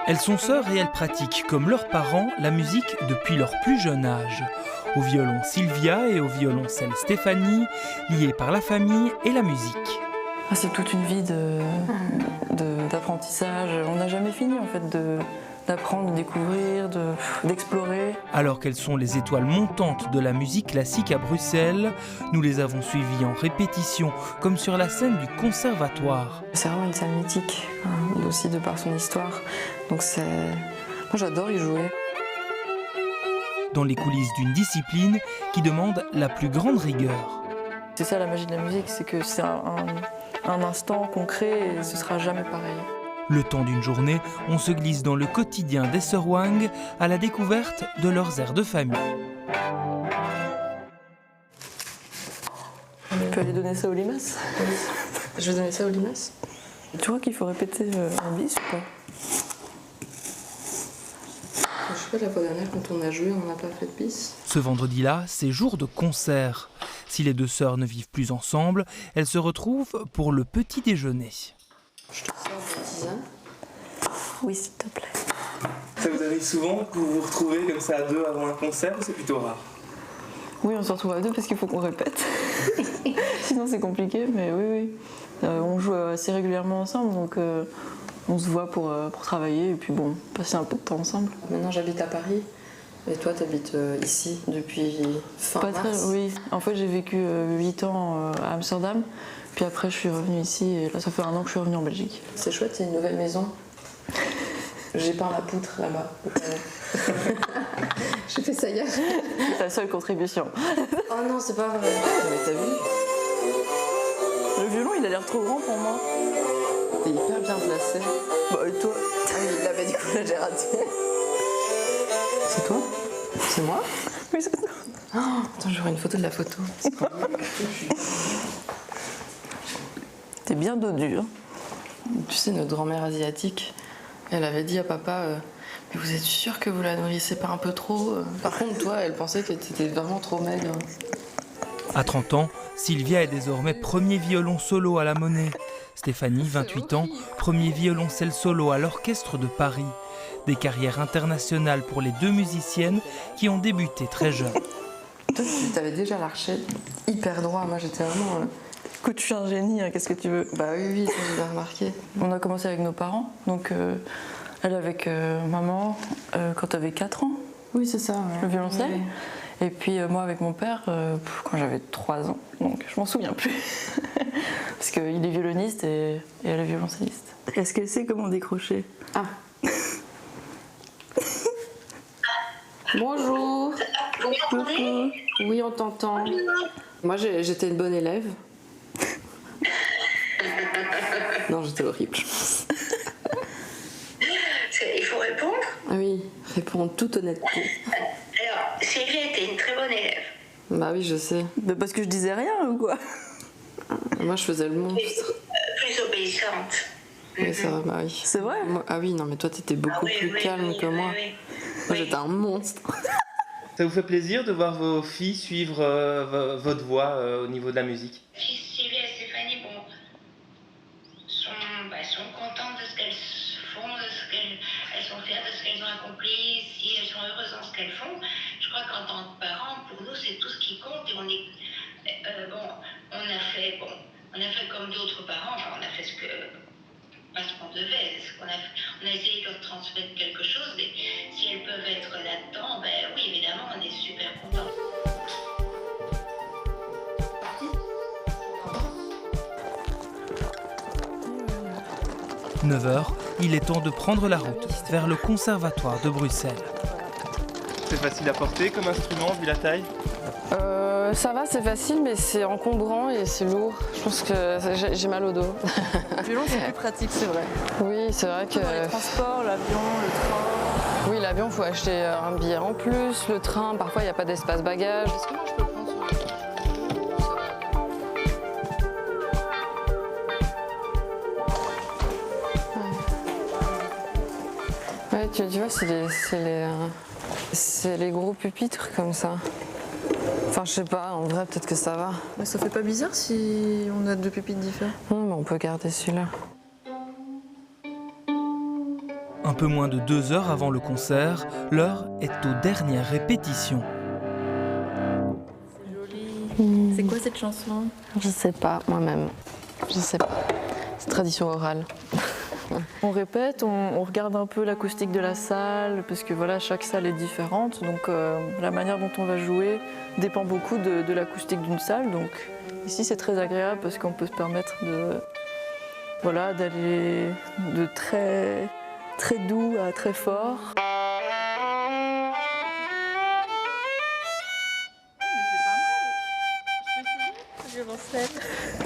Elles sont sœurs et elles pratiquent, comme leurs parents, la musique depuis leur plus jeune âge. Au violon Sylvia et au violoncelle Stéphanie, liées par la famille et la musique. C'est toute une vie d'apprentissage. On n'a jamais fini en fait d'apprendre, de découvrir, d'explorer. Alors qu'elles sont les étoiles montantes de la musique classique à Bruxelles, nous les avons suivies en répétition, comme sur la scène du conservatoire. C'est vraiment une salle mythique, aussi de par son histoire. Donc moi j'adore y jouer. Dans les coulisses d'une discipline qui demande la plus grande rigueur. C'est ça la magie de la musique, c'est que c'est un instant concret et ce sera jamais pareil. Le temps d'une journée, on se glisse dans le quotidien des sœurs Wang à la découverte de leurs airs de famille. Tu peux aller donner ça aux limaces? Je vais donner ça aux limaces. Tu crois qu'il faut répéter un bis ou pas? Je sais pas, la fois dernière quand on a joué, on n'a pas fait de bis. Ce vendredi-là, c'est jour de concert. Si les deux sœurs ne vivent plus ensemble, elles se retrouvent pour le petit déjeuner. Je te sers de tisane. Oui, s'il te plaît. Ça vous arrive souvent que vous vous retrouvez comme ça à deux avant un concert ou c'est plutôt rare? Oui, on se retrouve à deux parce qu'il faut qu'on répète. Sinon c'est compliqué, mais oui. On joue assez régulièrement ensemble, donc on se voit pour travailler et puis bon, passer un peu de temps ensemble. Maintenant j'habite à Paris. Et toi, tu habites ici depuis fin mars? Oui, en fait j'ai vécu 8 ans à Amsterdam, puis après je suis revenue ici et là ça fait 1 an que je suis revenue en Belgique. C'est chouette, c'est une nouvelle maison. J'ai peint la poutre là-bas. J'ai fait ça hier. C'est la seule contribution. Oh non, c'est pas vrai. Mais t'as vu? Le violon il a l'air trop grand pour moi. T'es hyper bien placé. Bah et toi? Ah oui, là bah du coup là j'ai raté. C'est toi? C'est moi? Oui, c'est toi. Oh, attends, j'aurai une photo de la photo. T'es bien dodu. Hein. Tu sais, notre grand-mère asiatique, elle avait dit à papa mais vous êtes sûr que vous la nourrissez pas un peu trop? Par contre, toi, elle pensait que t'étais vraiment trop maigre. À 30 ans, Sylvia est désormais premier violon solo à la Monnaie. Stéphanie, 28 ans, premier violoncelle solo à l'Orchestre de Paris. Des carrières internationales pour les deux musiciennes qui ont débuté très jeunes. Toi, tu avais déjà l'archet hyper droit. Moi, j'étais vraiment... Écoute, je suis un génie, hein, qu'est-ce que tu veux? Bah oui, j'ai bien remarqué. On a commencé avec nos parents, donc elle avec maman quand t'avais 4 ans. Oui, c'est ça. Ouais. Le violoncelle. Oui. Et puis moi avec mon père quand j'avais 3 ans, donc je m'en souviens plus. Parce qu'il est violoniste et elle est violoncelliste. Est-ce qu'elle sait comment décrocher? Ah. Bonjour. Vous m'entendez? Oui, on t'entend. Moi, j'étais une bonne élève. Non, j'étais horrible, je pense. Il faut répondre? Oui, répondre en toute honnêteté. Alors, Sylvie était une très bonne élève. Bah oui, je sais. Mais parce que je disais rien ou quoi? Moi, je faisais le monstre. Plus obéissante. Oui, ça va, bah oui. C'est vrai? Ah oui, non, mais toi, t'étais beaucoup plus calme que moi. Moi, j'étais un monstre. Ça vous fait plaisir de voir vos filles suivre votre voie au niveau de la musique? Sylvie et Stéphanie, bon, sont contentes de ce qu'elles font, elles sont fières de ce qu'elles ont accompli, si elles sont heureuses dans ce qu'elles font. Je crois qu'en tant que parents, pour nous, c'est tout ce qui compte. Et on est, on a fait comme d'autres parents, on a fait pas ce qu'on devait. On a essayé de leur transmettre quelque chose, et si elles peuvent être là-dedans, ben oui, évidemment, on est super contents. 9h, il est temps de prendre la route vers le conservatoire de Bruxelles. C'est facile à porter comme instrument vu la taille? Ça va, c'est facile, mais c'est encombrant et c'est lourd. Je pense que j'ai mal au dos. Le violon, c'est plus pratique, c'est vrai. Oui, c'est vrai que... Dans les transports, l'avion, le train... Oui, l'avion, il faut acheter un billet en plus. Le train, parfois, il n'y a pas d'espace bagage. Est-ce que moi, je peux prendre sur le... Ouais, tu vois, c'est les gros pupitres comme ça. Enfin, je sais pas, en vrai, peut-être que ça va. Mais ça fait pas bizarre si on a 2 pupitres différents? Non, mais on peut garder celui-là. Un peu moins de 2 heures avant le concert, l'heure est aux dernières répétitions. C'est quoi cette chanson? Je sais pas, moi-même. Je sais pas. C'est tradition orale. On répète, on regarde un peu l'acoustique de la salle, parce que voilà, chaque salle est différente, donc la manière dont on va jouer dépend beaucoup de l'acoustique d'une salle. Donc ici c'est très agréable parce qu'on peut se permettre d'aller de très, très doux à très fort.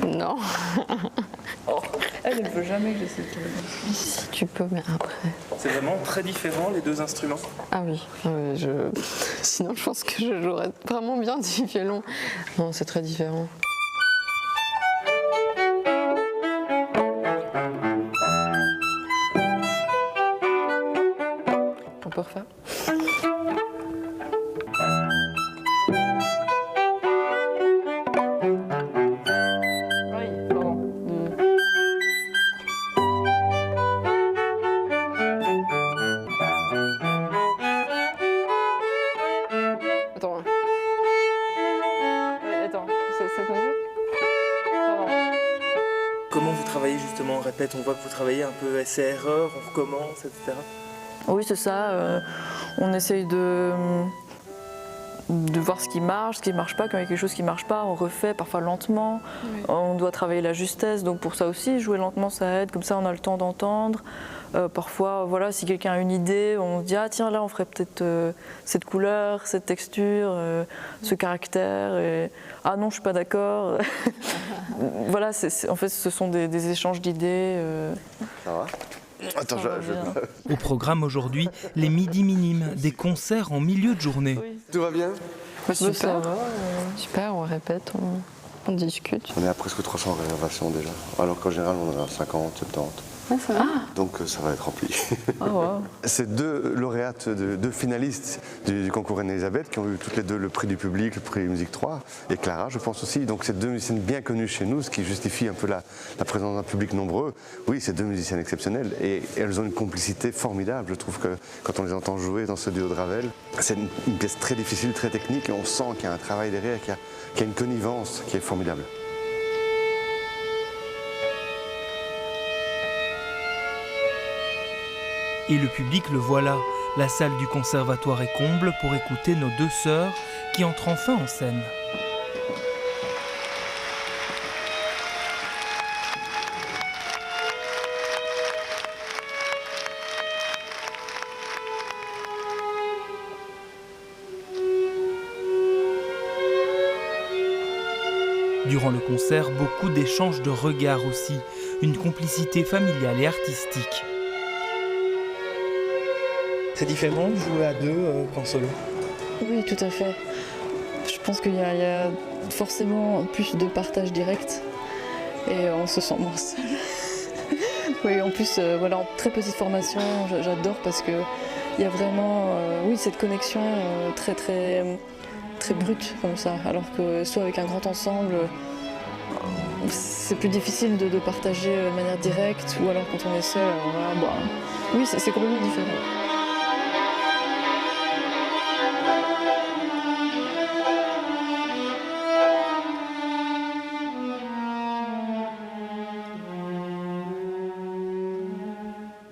Non. Elle ne veut jamais que j'essaie de jouer. Si tu peux, mais après. C'est vraiment très différent les deux instruments. Ah oui. Sinon, je pense que je jouerais vraiment bien du violon. Non, c'est très différent. On peut refaire? Comment vous travaillez justement en répète? On voit que vous travaillez un peu essai-erreur, on recommence, etc. Oui, c'est ça. On essaye de voir ce qui marche pas. Quand il y a quelque chose qui marche pas, on refait parfois lentement. Oui. On doit travailler la justesse, donc pour ça aussi, jouer lentement, ça aide. Comme ça, on a le temps d'entendre. Parfois, voilà, si quelqu'un a une idée, on se dit ah tiens là, on ferait peut-être cette couleur, cette texture, ce caractère. Et, ah non, je suis pas d'accord. Voilà, en fait, ce sont des échanges d'idées. Ça va? Attends, Au programme aujourd'hui, les midis minimes, des concerts en milieu de journée. Oui. Tout va bien? Super. Ça va, super, on répète, on discute. On est à presque 300 réservations déjà, alors qu'en général on en a 50, 70. Ah, ça va. Donc ça va être rempli. Oh, wow. C'est deux lauréates, deux finalistes du concours Reine-Elisabeth qui ont eu toutes les deux le prix du public, le prix Musique 3, et Clara je pense aussi. Donc c'est deux musiciennes bien connues chez nous, ce qui justifie un peu la présence d'un public nombreux. Oui, c'est deux musiciennes exceptionnelles et elles ont une complicité formidable. Je trouve que quand on les entend jouer dans ce duo de Ravel, c'est une pièce très difficile, très technique et on sent qu'il y a un travail derrière, qu'il y a une connivence qui est formidable. Et le public le voilà. La salle du conservatoire est comble pour écouter nos deux sœurs qui entrent enfin en scène. Durant le concert, beaucoup d'échanges de regards aussi, une complicité familiale et artistique. C'est différent de jouer à deux qu'en solo? Oui, tout à fait. Je pense qu'il y a forcément plus de partage direct et on se sent moins seul. Oui, en plus, voilà, en très petite formation, j'adore parce qu'il y a vraiment cette connexion très brute comme ça. Alors que soit avec un grand ensemble, c'est plus difficile de partager de manière directe ou alors quand on est seul, oui, c'est complètement différent.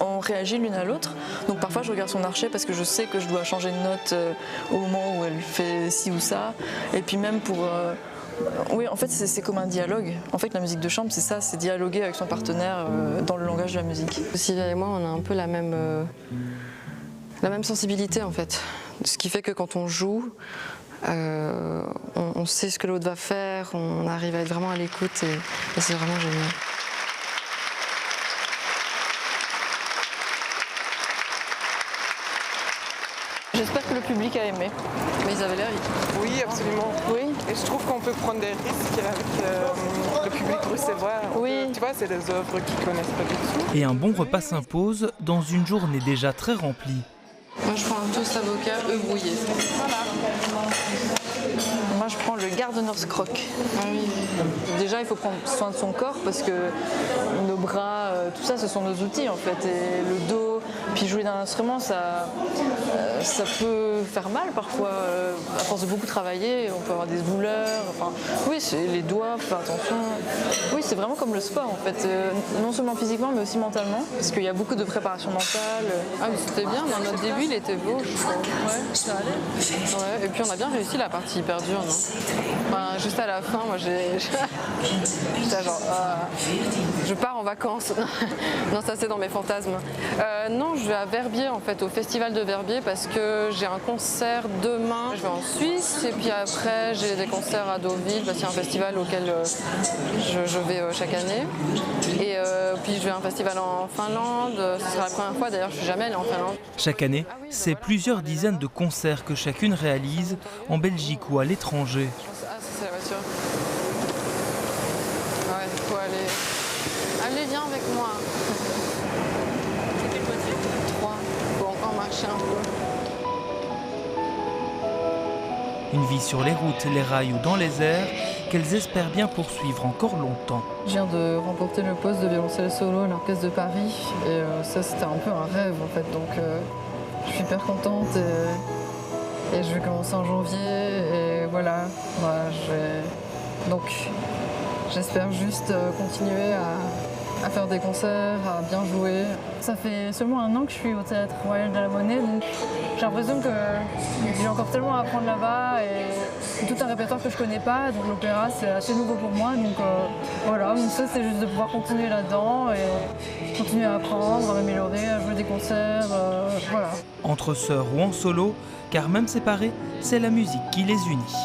On réagit l'une à l'autre, donc parfois je regarde son archet parce que je sais que je dois changer de note au moment où elle fait ci ou ça, et puis même pour... Oui, en fait c'est comme un dialogue. En fait la musique de chambre c'est ça, c'est dialoguer avec son partenaire dans le langage de la musique. Sylvia et moi on a un peu la même sensibilité en fait, ce qui fait que quand on joue, on sait ce que l'autre va faire, on arrive à être vraiment à l'écoute et c'est vraiment génial. J'espère que le public a aimé. Mais ils avaient l'air... Oui, absolument. Oui. Et je trouve qu'on peut prendre des risques avec le public bruxellois. Oui. Tu vois, c'est des œuvres qu'ils connaissent pas du tout. Et un bon repas s'impose dans une journée déjà très remplie. Moi je prends un toast avocat, œufs brouillés. Voilà. Moi je prends le Gardener's Croc. Ah oui. Déjà il faut prendre soin de son corps parce que nos bras, tout ça ce sont nos outils en fait. Et le dos, Puis jouer d'un instrument, ça peut faire mal parfois. À force de beaucoup travailler, on peut avoir des douleurs. Enfin, oui, c'est les doigts, faut faire attention. Oui, c'est vraiment comme le sport en fait. Non seulement physiquement, mais aussi mentalement. Parce qu'il y a beaucoup de préparation mentale. Ah mais c'était bien, dans notre début il était beau, je crois. Ouais, ça allait. Ouais, et puis on a bien réussi la partie hyper dure, non? Enfin, juste à la fin, moi j'étais genre, je pars en vacances. Non, ça c'est dans mes fantasmes. Non, je vais à Verbier en fait, au festival de Verbier parce que j'ai un concert demain. Je vais en Suisse et puis après j'ai des concerts à Deauville parce qu'il y a un festival auquel je vais chaque année. Et puis je vais à un festival en Finlande. Ce sera la première fois d'ailleurs, je suis jamais allée en Finlande. Chaque année, c'est plusieurs dizaines de concerts que chacune réalise en Belgique ou à l'étranger. Ah, ça c'est la voiture. Ouais, faut aller. Allez, viens avec moi. C'est quelle voiture? 3. Faut encore marcher un peu. Une vie sur les routes, les rails ou dans les airs qu'elles espèrent bien poursuivre encore longtemps. Je viens de remporter le poste de violoncelle solo à l'Orchestre de Paris et ça c'était un peu un rêve en fait, donc je suis hyper contente et je vais commencer en janvier et voilà, donc j'espère juste continuer à faire des concerts, à bien jouer. Ça fait seulement 1 an que je suis au Théâtre Royal de la Monnaie, donc j'ai l'impression que j'ai encore tellement à apprendre là-bas et tout un répertoire que je connais pas, donc l'opéra c'est assez nouveau pour moi, donc voilà, mon souhait c'est juste de pouvoir continuer là-dedans et continuer à apprendre, à m'améliorer, à jouer des concerts, voilà. Entre sœurs ou en solo, car même séparées, c'est la musique qui les unit.